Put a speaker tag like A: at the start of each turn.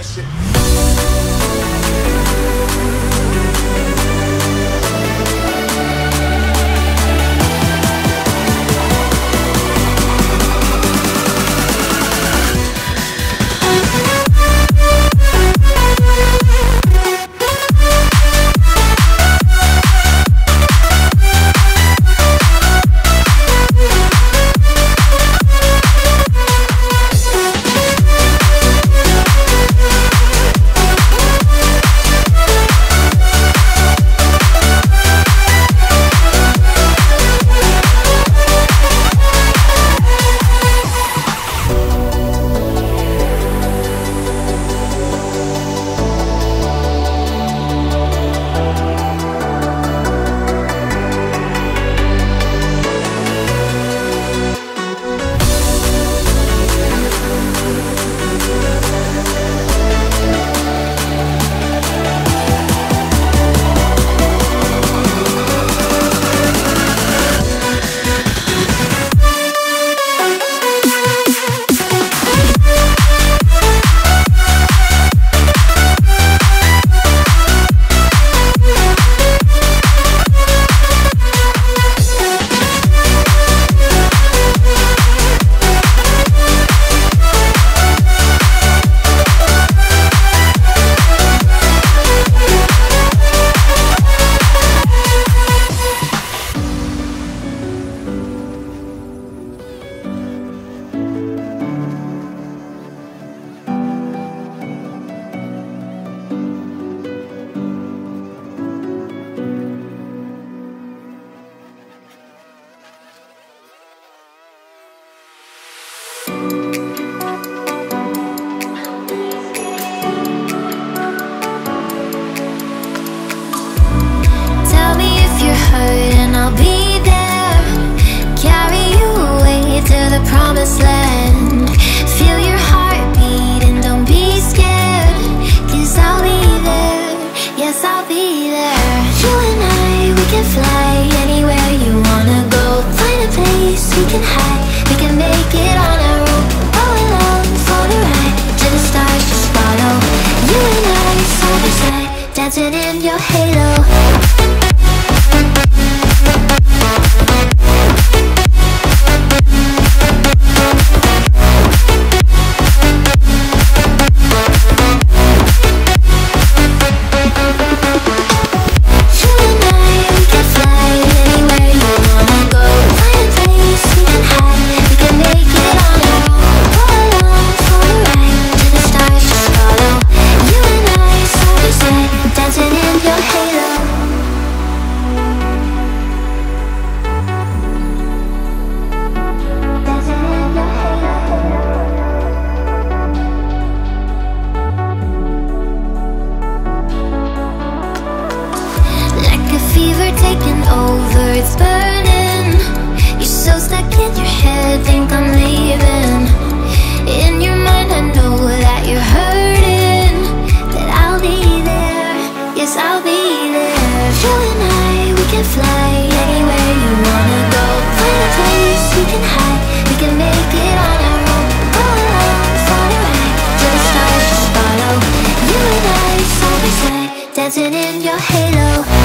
A: shit.
B: Dancing in your halo. Taking over, it's burning. You're so stuck in your head, think I'm leaving. In your mind I know that you're hurting, that I'll be there, yes I'll be there. You and I, we can fly anywhere you wanna go. Find a place we can hide, we can make it on our own. Go along for the ride, till the stars just follow. You and I, side by side, dancing in your halo.